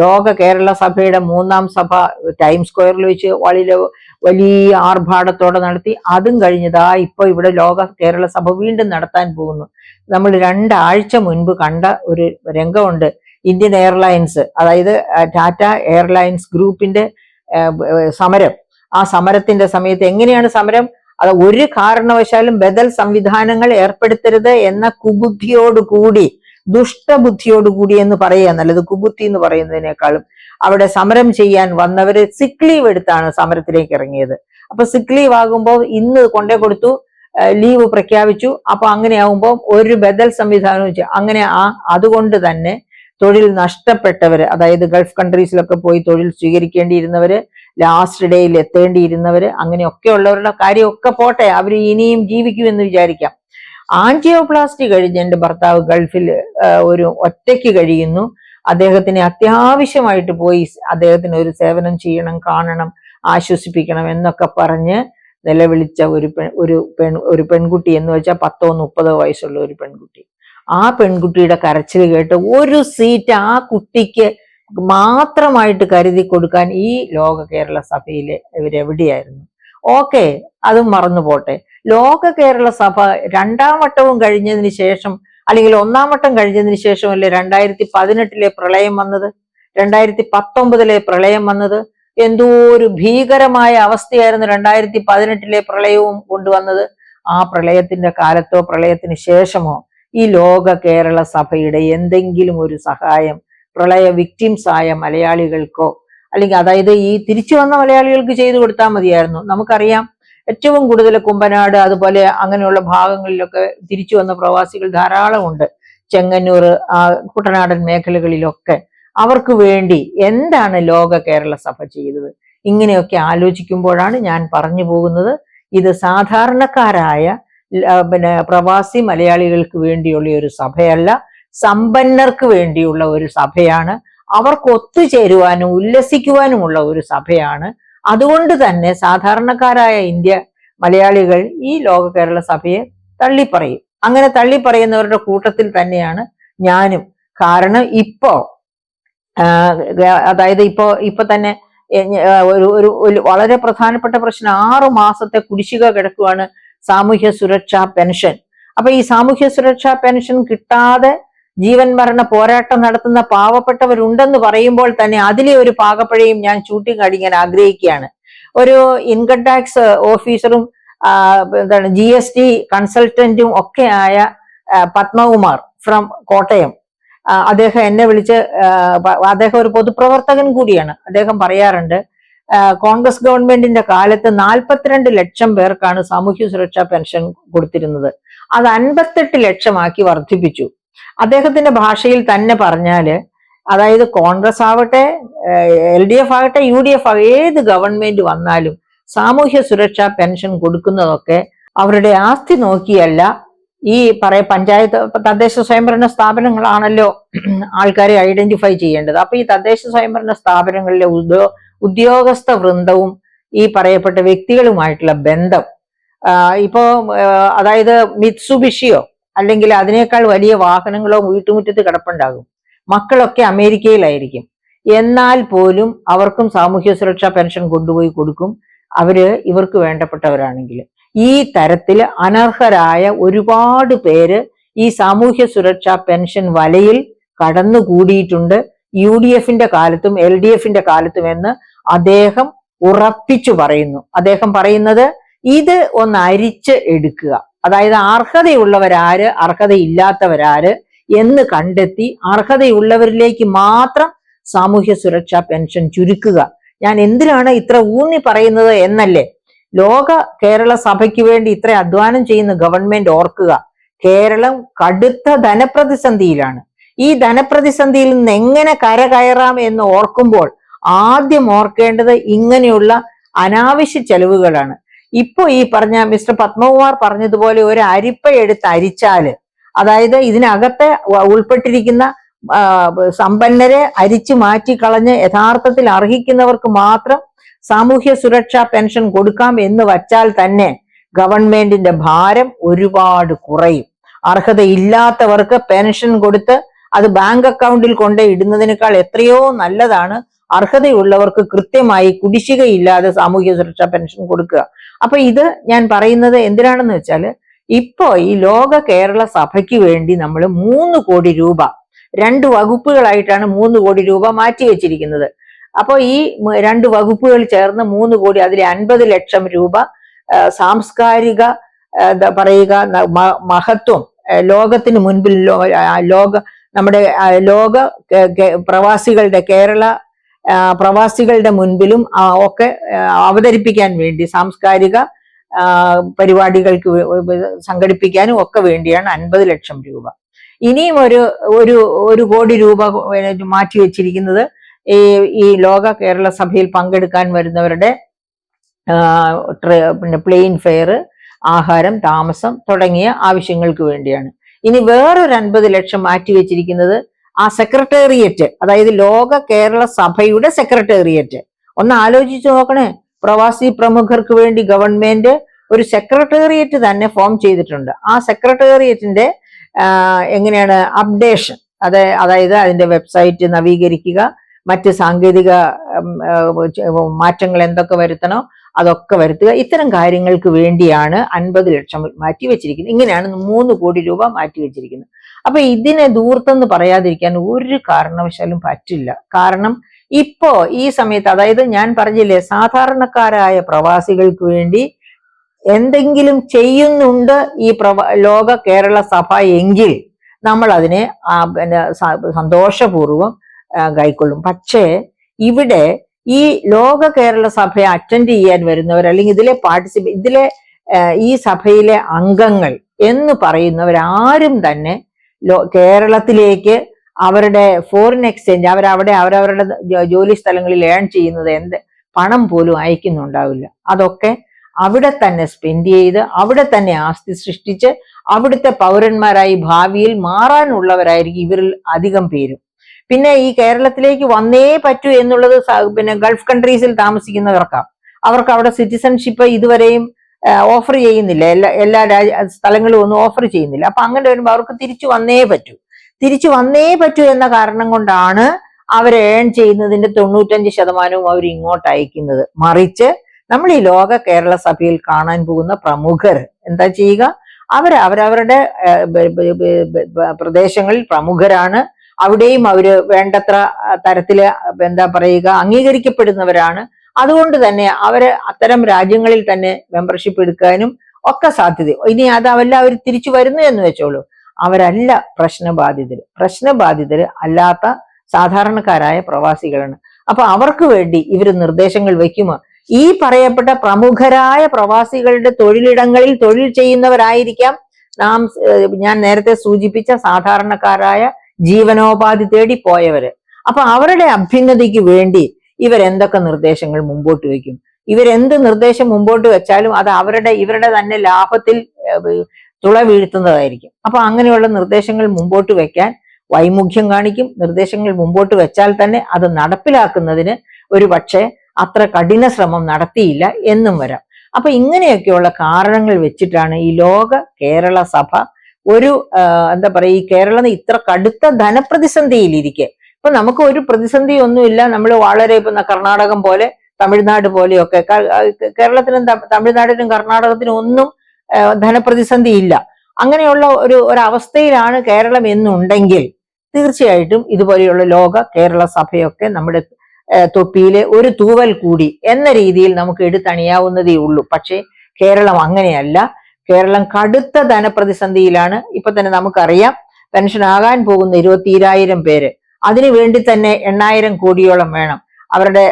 ലോക കേരള സഭയുടെ 3ാം സഭ ടൈം സ്ക്വയറിൽ വെച്ച് വലിയ ആർഭാടത്തോടെ നടത്തി. അതും കഴിഞ്ഞതാ ഇപ്പൊ ഇവിടെ ലോക കേരള സഭ വീണ്ടും നടത്താൻ പോകുന്നു. നമ്മൾ 2 ആഴ്ച മുൻപ് കണ്ട ഒരു രംഗമുണ്ട്. ഇന്ത്യൻ എയർലൈൻസ്, അതായത് ടാറ്റ എയർലൈൻസ് ഗ്രൂപ്പിന്റെ സമരം. ആ സമരത്തിന്റെ സമയത്ത് എങ്ങനെയാണ് സമരം? അത് ഒരു കാരണവശാലും ബദൽ സംവിധാനങ്ങൾ ഏർപ്പെടുത്തരുത് എന്ന കുബുദ്ധിയോടുകൂടി, ദുഷ്ടബുദ്ധിയോടുകൂടി എന്ന് പറയുക നല്ലത്, കുബുദ്ധി എന്ന് പറയുന്നതിനേക്കാളും. അവിടെ സമരം ചെയ്യാൻ വന്നവര് സിക്ക് ലീവ് എടുത്താണ് സമരത്തിലേക്ക് ഇറങ്ങിയത്. അപ്പൊ സിക്ക് ലീവ് ആകുമ്പോൾ ഇന്ന് കൊണ്ടേ കൊടുത്തു, ലീവ് പ്രഖ്യാപിച്ചു. അപ്പൊ അങ്ങനെയാവുമ്പോൾ ഒരു ബദൽ സംവിധാനം അങ്ങനെ അതുകൊണ്ട് തന്നെ തൊഴിൽ നഷ്ടപ്പെട്ടവര്, അതായത് ഗൾഫ് കൺട്രീസിലൊക്കെ പോയി തൊഴിൽ സ്വീകരിക്കേണ്ടിയിരുന്നവര്, ലാസ്റ്റ് ഡേയിൽ എത്തേണ്ടിയിരുന്നവര്, അങ്ങനെയൊക്കെ ഉള്ളവരുടെ കാര്യമൊക്കെ പോട്ടെ, അവർ ഇനിയും ജീവിക്കുമെന്ന് വിചാരിക്കാം. ആൻജിയോപ്ലാസ്റ്റി കഴിഞ്ഞ് എൻ്റെ ഭർത്താവ് ഗൾഫിൽ ഒരു ഒറ്റയ്ക്ക് കഴിയുന്നു. അദ്ദേഹത്തിന് അത്യാവശ്യമായിട്ട് പോയി അദ്ദേഹത്തിന് ഒരു സേവനം ചെയ്യണം, കാണണം, ആശ്വസിപ്പിക്കണം എന്നൊക്കെ പറഞ്ഞ് നിലവിളിച്ച ഒരു പെൺകുട്ടി എന്ന് വെച്ചാൽ 10-30 വയസ്സുള്ള ഒരു പെൺകുട്ടി. ആ പെൺകുട്ടിയുടെ കരച്ചിൽ കേട്ട് ഒരു സീറ്റ് ആ കുട്ടിക്ക് മാത്രമായിട്ട് കരുതി കൊടുക്കാൻ ഈ ലോക കേരള സഭയിലെ ഇവരെവിടെയായിരുന്നു? ഓക്കെ, അതും മറന്നു പോട്ടെ. ലോക കേരള സഭ 2ാം വട്ടവും കഴിഞ്ഞതിന് ശേഷം, അല്ലെങ്കിൽ 1ാം വട്ടം കഴിഞ്ഞതിന് ശേഷമല്ലേ 2018 പ്രളയം വന്നത്, 2019 പ്രളയം വന്നത്? എന്തോ ഒരു ഭീകരമായ അവസ്ഥയായിരുന്നു 2018 പ്രളയവും കൊണ്ടുവന്നത്. ആ പ്രളയത്തിന്റെ കാലത്തോ പ്രളയത്തിന് ശേഷമോ ഈ ലോക കേരള സഭയുടെ എന്തെങ്കിലും ഒരു സഹായം പ്രളയ വിക്ടിംസ് ആയ മലയാളികൾക്കോ, അല്ലെങ്കിൽ അതായത് ഈ തിരിച്ചു വന്ന മലയാളികൾക്ക് ചെയ്തു കൊടുത്താൽ മതിയായിരുന്നു. നമുക്കറിയാം, ഏറ്റവും കൂടുതൽ കുമ്പനാട് അതുപോലെ അങ്ങനെയുള്ള ഭാഗങ്ങളിലൊക്കെ തിരിച്ചു വന്ന പ്രവാസികൾ ധാരാളം ഉണ്ട്. ചെങ്ങന്നൂർ, കുട്ടനാടൻ മേഖലകളിലൊക്കെ. അവർക്ക് വേണ്ടി എന്താണ് ലോക കേരള സഭ ചെയ്തത്? ഇങ്ങനെയൊക്കെ ആലോചിക്കുമ്പോഴാണ് ഞാൻ പറഞ്ഞു പോകുന്നത്, ഇത് സാധാരണക്കാരായ പ്രവാസി മലയാളികൾക്ക് വേണ്ടിയുള്ള ഒരു സഭയല്ല, സമ്പന്നർക്ക് വേണ്ടിയുള്ള ഒരു സഭയാണ്. അവർക്ക് ഒത്തുചേരുവാനും ഉല്ലസിക്കുവാനുമുള്ള ഒരു സഭയാണ്. അതുകൊണ്ട് തന്നെ സാധാരണക്കാരായ മലയാളികൾ ഈ ലോക കേരള സഭയെ തള്ളിപ്പറയും. അങ്ങനെ തള്ളിപ്പറയുന്നവരുടെ കൂട്ടത്തിൽ തന്നെയാണ് ഞാനും. കാരണം അതായത് ഇപ്പൊ തന്നെ ഒരു വളരെ പ്രധാനപ്പെട്ട പ്രശ്നം, 6 മാസത്തെ കുടിശ്ശിക കിടക്കുവാണ് സാമൂഹ്യ സുരക്ഷാ പെൻഷൻ. അപ്പൊ ഈ സാമൂഹ്യ സുരക്ഷാ പെൻഷൻ കിട്ടാതെ ജീവൻ മരണ പോരാട്ടം നടത്തുന്ന പാവപ്പെട്ടവരുണ്ടെന്ന് പറയുമ്പോൾ തന്നെ അതിലെ ഒരു പാകപ്പഴയും ഞാൻ ചൂണ്ടിക്കാണിക്കാൻ ആഗ്രഹിക്കുകയാണ്. ഒരു ഇൻകം ടാക്സ് ഓഫീസറും GST കൺസൾട്ടന്റും ഒക്കെ ആയ പത്മകുമാർ ഫ്രം കോട്ടയം, അദ്ദേഹം എന്നെ വിളിച്ച്, അദ്ദേഹം ഒരു പൊതുപ്രവർത്തകൻ കൂടിയാണ്. അദ്ദേഹം പറയാറുണ്ട്, കോൺഗ്രസ് ഗവൺമെന്റിന്റെ കാലത്ത് 42 ലക്ഷം പേർക്കാണ് സാമൂഹ്യ സുരക്ഷാ പെൻഷൻ കൊടുത്തിരുന്നത്. അത് 58 ലക്ഷമാക്കി വർദ്ധിപ്പിച്ചു. അദ്ദേഹത്തിന്റെ ഭാഷയിൽ തന്നെ പറഞ്ഞാല്, അതായത് കോൺഗ്രസ് ആവട്ടെ, LDF ആകട്ടെ, UDF ആകട്ടെ, ഏത് ഗവൺമെന്റ് വന്നാലും സാമൂഹ്യ സുരക്ഷാ പെൻഷൻ കൊടുക്കുന്നതൊക്കെ അവരുടെ ആസ്തി നോക്കിയല്ല, ഈ പഞ്ചായത്ത് തദ്ദേശ സ്വയംഭരണ സ്ഥാപനങ്ങളാണല്ലോ ആൾക്കാരെ ഐഡന്റിഫൈ ചെയ്യേണ്ടത്. അപ്പൊ ഈ തദ്ദേശ സ്വയംഭരണ സ്ഥാപനങ്ങളിലെ ഉദ്യോഗസ്ഥ വൃന്ദവും ഈ പറയപ്പെട്ട വ്യക്തികളുമായിട്ടുള്ള ബന്ധം, അതായത് മിത്സുബിഷിയോ അല്ലെങ്കിൽ അതിനേക്കാൾ വലിയ വാഹനങ്ങളോ വീട്ടുമുറ്റത്ത് കിടപ്പുണ്ടാകും. മക്കളൊക്കെ അമേരിക്കയിലായിരിക്കും. എന്നാൽ പോലും അവർക്കും സാമൂഹ്യ സുരക്ഷാ പെൻഷൻ കൊണ്ടുപോയി കൊടുക്കും, ഇവർക്ക് വേണ്ടപ്പെട്ടവരാണെങ്കിൽ. ഈ തരത്തിൽ അനർഹരായ ഒരുപാട് പേര് ഈ സാമൂഹ്യ സുരക്ഷാ പെൻഷൻ വലയിൽ കടന്നുകൂടിയിട്ടുണ്ട്, UDFന്റെ കാലത്തും LDFന്റെ കാലത്തും എന്ന് അദ്ദേഹം ഉറപ്പിച്ചു പറയുന്നു. അദ്ദേഹം പറയുന്നത്, ഇത് ഒന്ന് അരിച്ച് എടുക്കുക, അതായത് അർഹതയുള്ളവരാര് അർഹതയില്ലാത്തവരാര് എന്ന് കണ്ടെത്തി അർഹതയുള്ളവരിലേക്ക് മാത്രം സാമൂഹ്യ സുരക്ഷാ പെൻഷൻ ചുരുക്കുക. ഞാൻ എന്തിനാണ് ഇത്ര ഊന്നി പറയുന്നത് എന്നല്ലേ, ലോക കേരള സഭയ്ക്ക് വേണ്ടി ഇത്ര അധ്വാനം ചെയ്യുന്ന ഗവൺമെന്റ് ഓർക്കുക, കേരളം കടുത്ത ധനപ്രതിസന്ധിയിലാണ്. ഈ ധനപ്രതിസന്ധിയിൽ നിന്ന് എങ്ങനെ കരകയറാം എന്ന് ഓർക്കുമ്പോൾ ആദ്യം ഓർക്കേണ്ടത് ഇങ്ങനെയുള്ള അനാവശ്യ ചെലവുകളാണ്. ഇപ്പൊ ഈ പറഞ്ഞ മിസ്റ്റർ പത്മകുമാർ പറഞ്ഞതുപോലെ ഒരു അരിപ്പ എടുത്ത് അരിച്ചാല്, അതായത് ഇതിനകത്തെ ഉൾപ്പെട്ടിരിക്കുന്ന സമ്പന്നരെ അരിച്ചു മാറ്റിക്കളഞ്ഞ് യഥാർത്ഥത്തിൽ അർഹിക്കുന്നവർക്ക് മാത്രം സാമൂഹ്യ സുരക്ഷാ പെൻഷൻ കൊടുക്കാം എന്ന് വച്ചാൽ തന്നെ ഗവൺമെന്റിന്റെ ഭാരം ഒരുപാട് കുറയും. അർഹതയില്ലാത്തവർക്ക് പെൻഷൻ കൊടുത്ത് അത് ബാങ്ക് അക്കൗണ്ടിൽ കൊണ്ട് ഇടുന്നതിനേക്കാൾ എത്രയോ നല്ലതാണ് അർഹതയുള്ളവർക്ക് കൃത്യമായി കുടിശ്ശികയില്ലാതെ സാമൂഹ്യ സുരക്ഷാ പെൻഷൻ കൊടുക്കുക. അപ്പൊ ഇത് ഞാൻ പറയുന്നത് എന്തിനാണെന്ന് വെച്ചാല്, ഇപ്പോ ഈ ലോക കേരള സഭയ്ക്ക് വേണ്ടി നമ്മൾ 3 കോടി രൂപ 2 വകുപ്പുകളായിട്ടാണ് 3 കോടി രൂപ മാറ്റിവെച്ചിരിക്കുന്നത്. അപ്പൊ ഈ 2 വകുപ്പുകൾ ചേർന്ന് 3 കോടി, അതിലെ 50 ലക്ഷം രൂപ സാംസ്കാരിക പറയുക മഹത്വം ലോകത്തിന് മുൻപിൽ നമ്മുടെ ലോക പ്രവാസികളുടെ കേരള പ്രവാസികളുടെ മുൻപിലും ഒക്കെ അവതരിപ്പിക്കാൻ വേണ്ടി, സാംസ്കാരിക പരിപാടികൾക്ക് സംഘടിപ്പിക്കാനും ഒക്കെ വേണ്ടിയാണ് 50 ലക്ഷം രൂപ. ഇനിയും ഒരു കോടി രൂപ മാറ്റിവെച്ചിരിക്കുന്നത് ഈ ലോക കേരള സഭയിൽ പങ്കെടുക്കാൻ വരുന്നവരുടെ പ്ലെയിൻ ഫെയർ, ആഹാരം, താമസം തുടങ്ങിയ ആവശ്യങ്ങൾക്ക് വേണ്ടിയാണ്. ഇനി വേറൊരു 50 ലക്ഷം മാറ്റിവെച്ചിരിക്കുന്നത് ആ സെക്രട്ടേറിയറ്റ്, അതായത് ലോക കേരള സഭയുടെ സെക്രട്ടേറിയറ്റ്. ഒന്ന് ആലോചിച്ചു നോക്കണേ, പ്രവാസി പ്രമുഖർക്ക് വേണ്ടി ഗവൺമെന്റ് ഒരു സെക്രട്ടേറിയറ്റ് തന്നെ ഫോം ചെയ്തിട്ടുണ്ട്. ആ സെക്രട്ടേറിയറ്റിന്റെ എങ്ങനെയാണ് അപ്ഡേഷൻ, അതായത് അതിന്റെ വെബ്സൈറ്റ് നവീകരിക്കുക, മറ്റ് സാങ്കേതിക മാറ്റങ്ങൾ എന്തൊക്കെ വരുത്തണോ അതൊക്കെ വരുത്തുക, ഇത്തരം കാര്യങ്ങൾക്ക് വേണ്ടിയാണ് 50 ലക്ഷം മാറ്റിവെച്ചിരിക്കുന്നത്. ഇങ്ങനെയാണ് 3 കോടി രൂപ മാറ്റിവെച്ചിരിക്കുന്നത്. അപ്പൊ ഇതിനെ ദൂർത്തെന്ന് പറയാതിരിക്കാൻ ഒരു കാരണവശാലും പറ്റില്ല. കാരണം ഇപ്പോ ഈ സമയത്ത്, അതായത് ഞാൻ പറഞ്ഞില്ലേ, സാധാരണക്കാരായ പ്രവാസികൾക്ക് വേണ്ടി എന്തെങ്കിലും ചെയ്യുന്നുണ്ട് ഈ ലോക കേരള സഭ എങ്കിൽ നമ്മൾ അതിനെ സന്തോഷപൂർവം കൈക്കൊള്ളും. പക്ഷേ ഇവിടെ ഈ ലോക കേരള സഭയെ അറ്റൻഡ് ചെയ്യാൻ വരുന്നവർ, അല്ലെങ്കിൽ ഇതിലെ ഈ സഭയിലെ അംഗങ്ങൾ എന്ന് പറയുന്നവരാരും തന്നെ കേരളത്തിലേക്ക് അവരുടെ ഫോറിൻ എക്സ്ചേഞ്ച്, അവരവരുടെ ജോലി സ്ഥലങ്ങളിൽ ഏൺ ചെയ്യുന്നത് പണം പോലും അയക്കുന്നുണ്ടാവില്ല. അതൊക്കെ അവിടെ തന്നെ സ്പെൻഡ് ചെയ്ത്, അവിടെ തന്നെ ആസ്തി സൃഷ്ടിച്ച്, അവിടുത്തെ പൗരന്മാരായി ഭാവിയിൽ മാറാനുള്ളവരായിരിക്കും ഇവരിൽ അധികം പേരും. പിന്നെ ഈ കേരളത്തിലേക്ക് വന്നേ പറ്റൂ എന്നുള്ളത് ഗൾഫ് കൺട്രീസിൽ താമസിക്കുന്നവർക്കാണ്. അവർക്ക് അവിടെ സിറ്റിസൺഷിപ്പ് ഇതുവരെയും ഓഫർ ചെയ്യുന്നില്ല, എല്ലാ സ്ഥലങ്ങളും ഒന്നും ഓഫർ ചെയ്യുന്നില്ല. അപ്പൊ അങ്ങനെ വരുമ്പോൾ അവർക്ക് തിരിച്ചു വന്നേ പറ്റൂ എന്ന കാരണം കൊണ്ടാണ് അവർ ഏൺ ചെയ്യുന്നതിന്റെ 95% അവർ ഇങ്ങോട്ട് അയക്കുന്നത്. മറിച്ച് നമ്മൾ ഈ ലോക കേരള സഭയിൽ കാണാൻ പോകുന്ന പ്രമുഖർ എന്താ ചെയ്യുക, അവരവരുടെ പ്രദേശങ്ങളിൽ പ്രമുഖരാണ്. അവിടെയും അവര് വേണ്ടത്ര തരത്തില് അംഗീകരിക്കപ്പെടുന്നവരാണ്. അതുകൊണ്ട് തന്നെ അവര് അത്തരം രാജ്യങ്ങളിൽ തന്നെ മെമ്പർഷിപ്പ് എടുക്കാനും ഒക്കെ സാധ്യത. ഇനി അതല്ല അവർ തിരിച്ചു വരുന്നു എന്ന് വെച്ചോളൂ, അവരല്ല പ്രശ്നബാധിതര് അല്ലാത്ത സാധാരണക്കാരായ പ്രവാസികളാണ്. അപ്പൊ അവർക്ക് വേണ്ടി ഇവര് നിർദ്ദേശങ്ങൾ വെക്കുമോ? ഈ പറയപ്പെട്ട പ്രമുഖരായ പ്രവാസികളുടെ തൊഴിലിടങ്ങളിൽ തൊഴിൽ ചെയ്യുന്നവരായിരിക്കാം ഞാൻ നേരത്തെ സൂചിപ്പിച്ച സാധാരണക്കാരായ ജീവനോപാധി തേടി പോയവര്. അപ്പൊ അവരുടെ അഭ്യുന്നതിക്ക് വേണ്ടി ഇവരെന്തൊക്കെ നിർദ്ദേശങ്ങൾ മുമ്പോട്ട് വയ്ക്കും? ഇവരെന്ത് നിർദ്ദേശം മുമ്പോട്ട് വെച്ചാലും അത് ഇവരുടെ തന്നെ ലാഭത്തിൽ തുള വീഴ്ത്തുന്നതായിരിക്കും. അപ്പൊ അങ്ങനെയുള്ള നിർദ്ദേശങ്ങൾ മുമ്പോട്ട് വെക്കാൻ വൈമുഖ്യം കാണിക്കും. നിർദ്ദേശങ്ങൾ മുമ്പോട്ട് വെച്ചാൽ തന്നെ അത് നടപ്പിലാക്കുന്നതിന് ഒരു പക്ഷേ അത്ര കഠിന ശ്രമം നടത്തിയില്ല എന്നും വരാം. അപ്പൊ ഇങ്ങനെയൊക്കെയുള്ള കാരണങ്ങൾ വെച്ചിട്ടാണ് ഈ ലോക കേരള സഭ ഈ കേരളം ഇത്ര കടുത്ത ധനപ്രതിസന്ധിയിലിരിക്കെ, ഇപ്പൊ നമുക്ക് ഒരു പ്രതിസന്ധി ഒന്നുമില്ല. നമ്മൾ വളരെ കർണാടകം പോലെ, തമിഴ്നാട് പോലെയൊക്കെ, കേരളത്തിനും തമിഴ്നാടിനും കർണാടകത്തിനും ഒന്നും ധനപ്രതിസന്ധി ഇല്ല. അങ്ങനെയുള്ള ഒരവസ്ഥയിലാണ് കേരളം എന്നുണ്ടെങ്കിൽ തീർച്ചയായിട്ടും ഇതുപോലെയുള്ള ലോക കേരള സഭയൊക്കെ നമ്മുടെ തൊപ്പിയിലെ ഒരു തൂവൽ കൂടി എന്ന രീതിയിൽ നമുക്ക് എടുത്തണിയാവുന്നതേ ഉള്ളൂ. പക്ഷേ കേരളം അങ്ങനെയല്ല. കേരളം കടുത്ത ധനപ്രതിസന്ധിയിലാണ്. ഇപ്പൊ തന്നെ നമുക്കറിയാം, പെൻഷൻ ആകാൻ പോകുന്ന 24,000 പേര്, അതിനു വേണ്ടി തന്നെ 8,000 കോടിയോളം വേണം അവരുടെ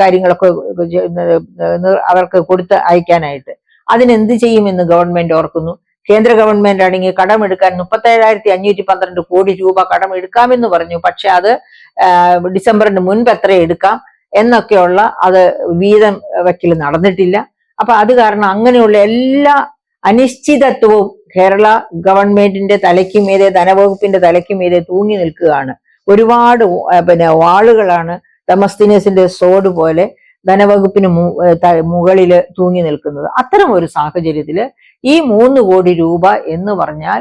കാര്യങ്ങളൊക്കെ അവർക്ക് കൊടുത്ത് അയക്കാനായിട്ട്. അതിനെന്ത് ചെയ്യുമെന്ന് ഗവൺമെന്റ് ഓർക്കുന്നു. കേന്ദ്ര ഗവൺമെന്റ് ആണെങ്കിൽ കടമെടുക്കാൻ 37,512 കോടി രൂപ കടം എടുക്കാമെന്ന് പറഞ്ഞു. പക്ഷെ അത് ഡിസംബറിന് മുൻപ് എത്ര എടുക്കാം എന്നൊക്കെയുള്ള അത് വീതം വയ്ക്കൽ നടന്നിട്ടില്ല. അപ്പൊ അത് കാരണം അങ്ങനെയുള്ള എല്ലാ അനിശ്ചിതത്വവും കേരള ഗവൺമെന്റിന്റെ തലയ്ക്കുമീതെ, ധനവകുപ്പിന്റെ തലയ്ക്കുമീതെ തൂങ്ങി നിൽക്കുകയാണ്. ഒരുപാട് വാളുകളാണ് ഡെമസ്തീനസിന്റെ സോഡ് പോലെ ധനവകുപ്പിന് മുകളില് തൂങ്ങി നിൽക്കുന്നത്. അത്തരം ഒരു സാഹചര്യത്തില് ഈ 3 കോടി രൂപ എന്ന് പറഞ്ഞാൽ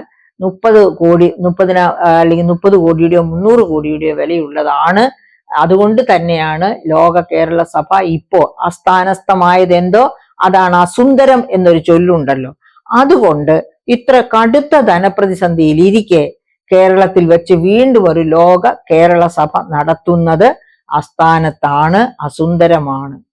അല്ലെങ്കിൽ 30 കോടിയുടെയോ 300 കോടിയുടെയോ വിലയുള്ളതാണ്. അതുകൊണ്ട് തന്നെയാണ് ലോക കേരള സഭ ഇപ്പോ അസ്ഥാനസ്ഥമായത്. എന്തോ അതാണ് അസുന്ദരം എന്നൊരു ചൊല്ലുണ്ടല്ലോ. അതുകൊണ്ട് ഇത്ര കടുത്ത ധനപ്രതിസന്ധിയിൽ ഇരിക്കെ കേരളത്തിൽ വെച്ച് വീണ്ടും ഒരു ലോക കേരള സഭ നടത്തുന്നത് അസ്ഥാനത്താണ്, അസുന്ദരമാണ്.